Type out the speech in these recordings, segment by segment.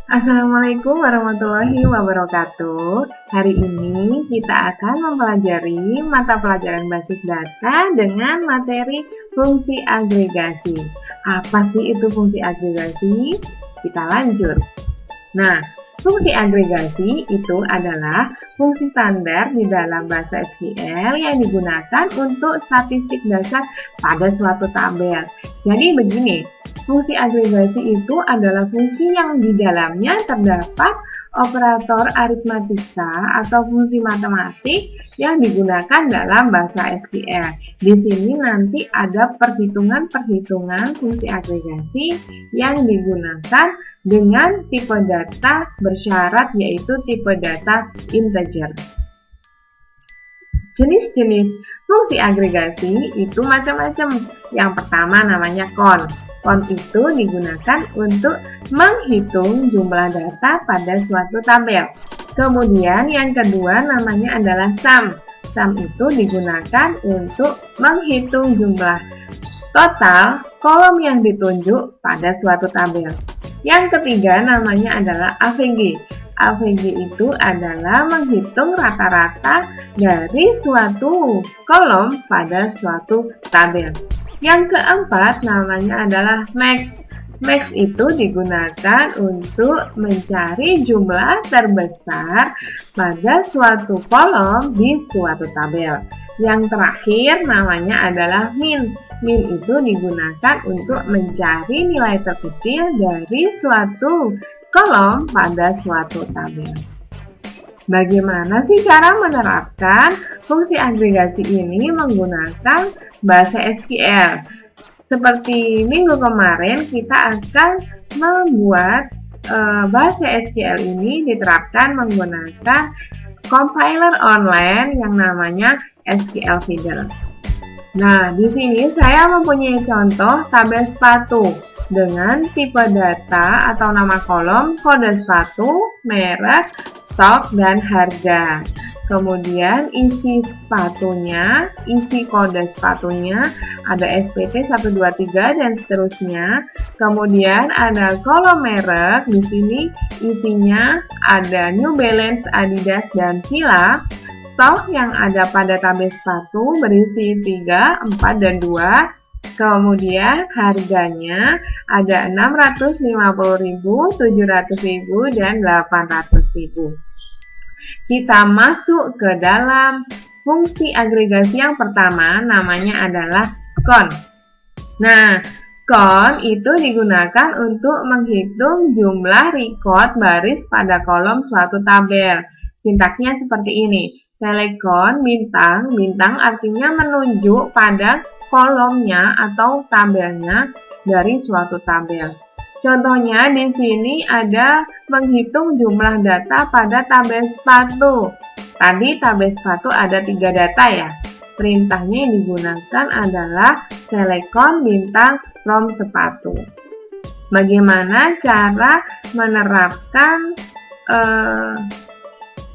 Assalamualaikum warahmatullahi wabarakatuh. Hari ini kita akan mempelajari mata pelajaran basis data dengan materi fungsi agregasi. Apa sih itu fungsi agregasi? Kita lanjut. Nah, fungsi agregasi itu adalah fungsi standar di dalam bahasa SQL yang digunakan untuk statistik dasar pada suatu tabel. Jadi begini, fungsi agregasi itu adalah fungsi yang di dalamnya terdapat operator aritmatika atau fungsi matematik yang digunakan dalam bahasa SQL. Di sini nanti ada perhitungan-perhitungan fungsi agregasi yang digunakan dengan tipe data bersyarat yaitu tipe data integer. Jenis-jenis fungsi agregasi itu macam-macam. Yang pertama namanya count. Count itu digunakan untuk menghitung jumlah data pada suatu tabel. Kemudian yang kedua namanya adalah sum. Sum itu digunakan untuk menghitung jumlah total kolom yang ditunjuk pada suatu tabel. Yang ketiga namanya adalah AVG. AVG itu adalah menghitung rata-rata dari suatu kolom pada suatu tabel. Yang keempat namanya adalah max. Max itu digunakan untuk mencari jumlah terbesar pada suatu kolom di suatu tabel. Yang terakhir namanya adalah min. Min itu digunakan untuk mencari nilai terkecil dari suatu kolom pada suatu tabel. Bagaimana sih cara menerapkan fungsi agregasi ini menggunakan bahasa SQL? Seperti minggu kemarin kita akan membuat bahasa SQL ini diterapkan menggunakan compiler online yang namanya SQL Feeder. Nah, di sini saya mempunyai contoh tabel sepatu dengan tipe data atau nama kolom, kode sepatu, merek, stok, dan harga. Kemudian isi sepatunya, isi kode sepatunya, ada SPT 123 dan seterusnya. Kemudian ada kolom merek, di sini isinya ada New Balance, Adidas, dan Fila. Stok yang ada pada tabel sepatu berisi 3, 4, dan 2. Kemudian harganya ada 650.000, 700.000, dan 800.000. Kita masuk ke dalam fungsi agregasi yang pertama, namanya adalah count. Nah, count itu digunakan untuk menghitung jumlah record baris pada kolom suatu tabel. Sintaksnya seperti ini. Select count bintang. Bintang artinya menunjuk pada kolomnya atau tabelnya dari suatu tabel. Contohnya di sini ada menghitung jumlah data pada tabel sepatu. Tadi tabel sepatu ada 3 data ya. Perintahnya yang digunakan adalah select count bintang from sepatu. Bagaimana cara menerapkan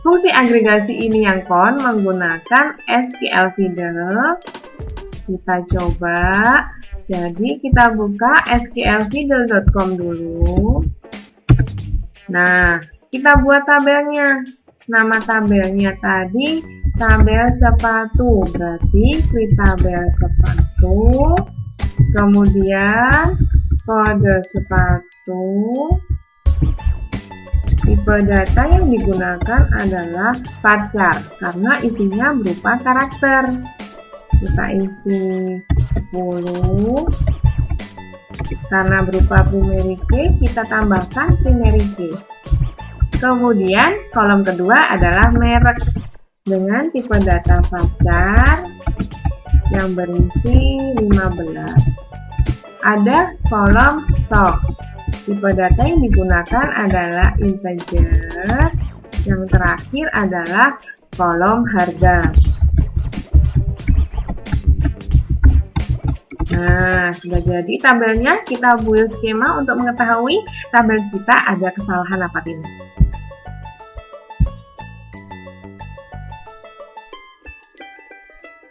fungsi agregasi ini yang count menggunakan SQL Feeder? Kita coba. Jadi kita buka sqlfeeder.com dulu. Nah, kita buat tabelnya. Nama tabelnya tadi tabel sepatu. Berarti klik tabel sepatu. Kemudian kode sepatu. Tipe data yang digunakan adalah varchar karena isinya berupa karakter. Kita isi 10. Karena berupa primary key, kita tambahkan primary key. Kemudian kolom kedua adalah merek dengan tipe data varchar yang berisi 15. Ada kolom stok. Tipe data yang digunakan adalah integer. Yang terakhir adalah kolom harga. Nah, sudah jadi tabelnya. Kita build skema untuk mengetahui tabel kita ada kesalahan apa tidak.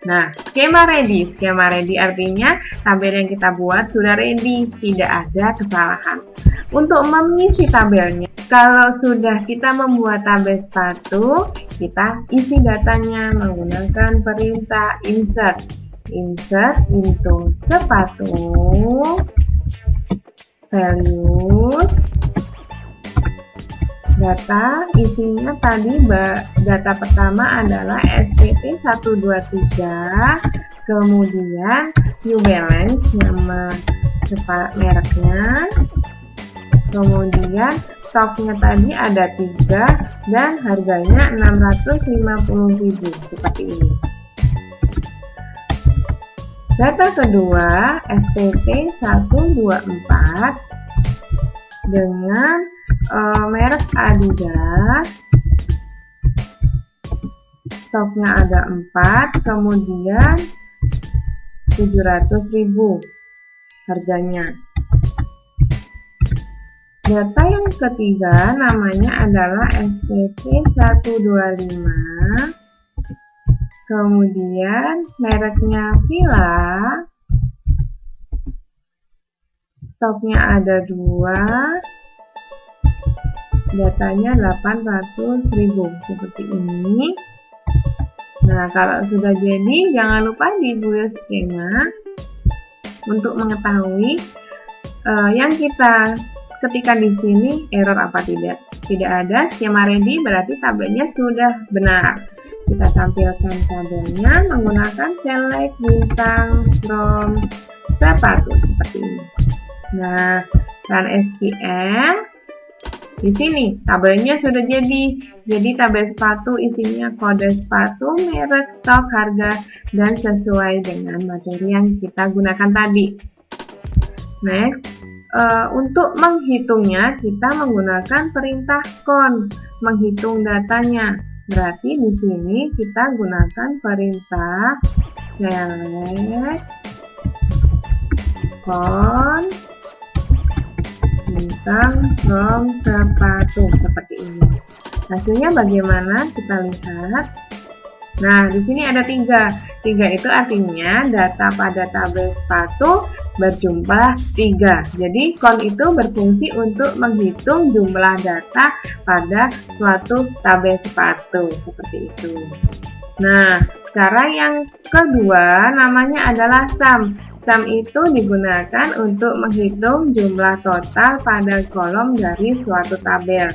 Nah, skema ready. Skema ready artinya tabel yang kita buat sudah ready, tidak ada kesalahan. Untuk mengisi tabelnya, kalau sudah kita membuat tabel sepatu, kita isi datanya menggunakan perintah insert. Insert into sepatu, values, data isinya tadi data pertama adalah SPT 123, kemudian New Balance nama mereknya, kemudian stoknya tadi ada 3 dan harganya 650.000 seperti ini. Data kedua SPT 124 dengan merek Adidas, stoknya ada 4, kemudian 700.000 harganya. Data yang ketiga namanya adalah SPT 125, kemudian mereknya Fila, stoknya ada 2, datanya 800.000 seperti ini. Nah, kalau sudah jadi jangan lupa dibuat skema untuk mengetahui yang kita ketika di sini error apa tidak ada. Skema ready berarti tabelnya sudah benar. Kita tampilkan tabelnya menggunakan select bintang from sepatu seperti ini. Nah, run SQL. Di sini tabelnya sudah jadi. Jadi tabel sepatu isinya kode sepatu, merek, stok, harga, dan sesuai dengan materi yang kita gunakan tadi. Next, untuk menghitungnya kita menggunakan perintah con, menghitung datanya. Berarti di sini kita gunakan perintah select con bintang from sepatu seperti ini. Hasilnya bagaimana? Kita lihat. Nah, di sini ada 3. 3 itu artinya data pada tabel sepatu berjumlah 3. Jadi con itu berfungsi untuk menghitung jumlah data pada suatu tabel sepatu seperti itu. Nah, sekarang yang kedua namanya adalah sum. Sum itu digunakan untuk menghitung jumlah total pada kolom dari suatu tabel.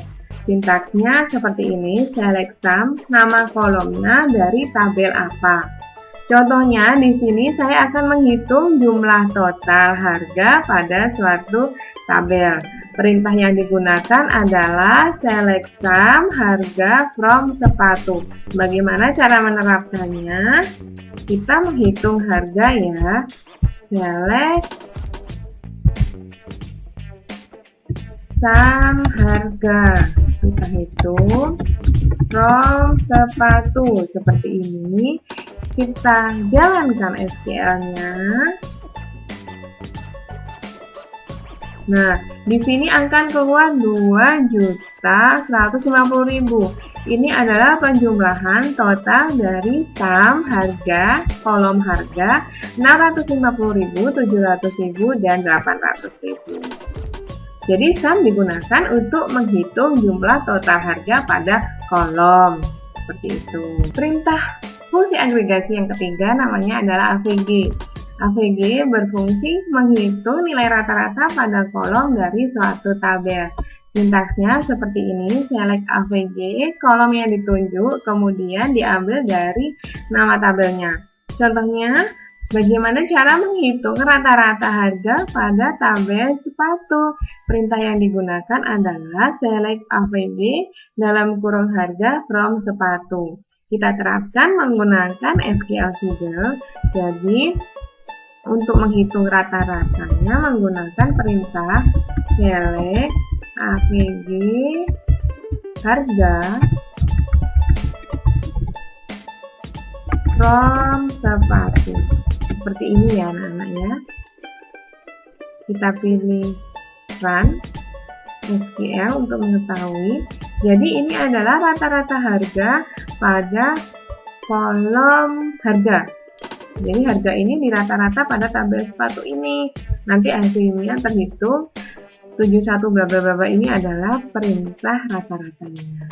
Sintaksnya seperti ini, select sum, nama kolomnya dari tabel apa. Contohnya di sini saya akan menghitung jumlah total harga pada suatu tabel. Perintah yang digunakan adalah select sum harga from sepatu. Bagaimana cara menerapkannya? Kita menghitung harga ya. Select sum harga, kita hitung from sepatu seperti ini. Kita jalankan SQL-nya. Nah, di sini akan keluar 2.150.000. Ini adalah penjumlahan total dari sum harga, kolom harga 650.000, 700.000, dan 800.000. Jadi sum digunakan untuk menghitung jumlah total harga pada kolom. Seperti itu. Perintah fungsi agregasi yang ketiga namanya adalah AVG. AVG berfungsi menghitung nilai rata-rata pada kolom dari suatu tabel. Sintaksnya seperti ini, select AVG, kolom yang ditunjuk, kemudian diambil dari nama tabelnya. Contohnya, bagaimana cara menghitung rata-rata harga pada tabel sepatu? Perintah yang digunakan adalah select AVG dalam kurung harga from sepatu. Kita terapkan menggunakan SQL figure. Jadi, untuk menghitung rata-ratanya menggunakan perintah select AVG harga from sepatu. Seperti ini ya anak-anak ya. Kita pilih run SQL untuk mengetahui. Jadi ini adalah rata-rata harga pada kolom harga. Jadi harga ini dirata-rata pada tabel sepatu ini. Nanti hasilnya terhitung 71 bla bla bla ini adalah perintah rata-ratanya.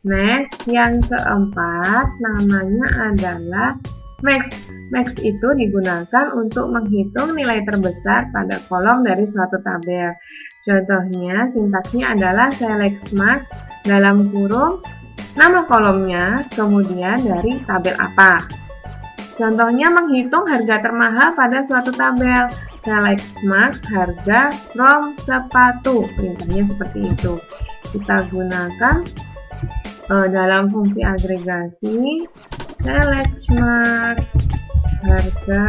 Next, yang keempat namanya adalah max. Max itu digunakan untuk menghitung nilai terbesar pada kolom dari suatu tabel. Contohnya, sintaksnya adalah select max dalam kurung nama kolomnya, kemudian dari tabel apa. Contohnya menghitung harga termahal pada suatu tabel. Select max harga from sepatu. Perintahnya seperti itu. Kita gunakan dalam fungsi agregasi select max harga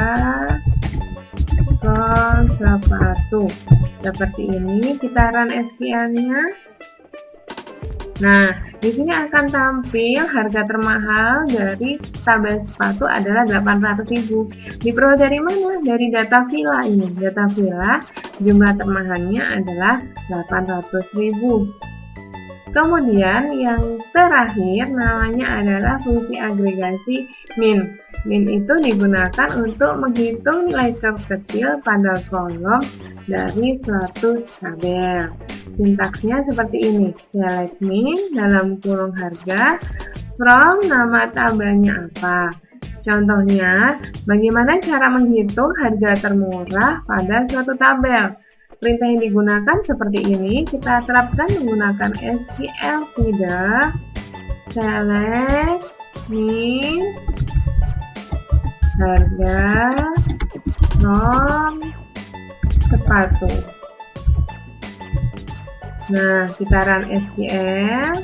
from sepatu. Seperti ini kita run SQL-nya. Nah, di sini akan tampil harga termahal dari tabel sepatu adalah 800.000. Diperoleh dari mana? Dari data villa ini. Data villa jumlah termahalnya adalah 800.000. Kemudian yang terakhir namanya adalah fungsi agregasi min. Min itu digunakan untuk menghitung nilai terkecil pada kolom dari suatu tabel. Sintaksnya seperti ini. Select min dalam kurung harga from nama tabelnya apa. Contohnya, bagaimana cara menghitung harga termurah pada suatu tabel. Perintah yang digunakan seperti ini, kita terapkan menggunakan SQL feeder select min harga from sepatu. Nah, kita run SQL.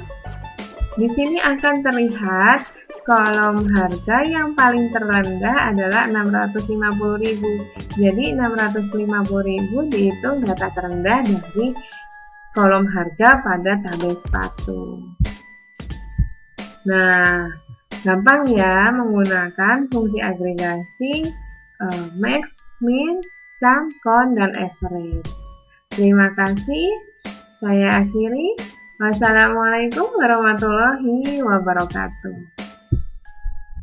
Di sini akan terlihat kolom harga yang paling terendah adalah 650.000. Jadi 650.000 dihitung data terendah dari kolom harga pada tabel sepatu. Nah, gampang ya menggunakan fungsi agregasi max, min, sum, count, dan average. Terima kasih. Saya akhiri. Wassalamualaikum warahmatullahi wabarakatuh.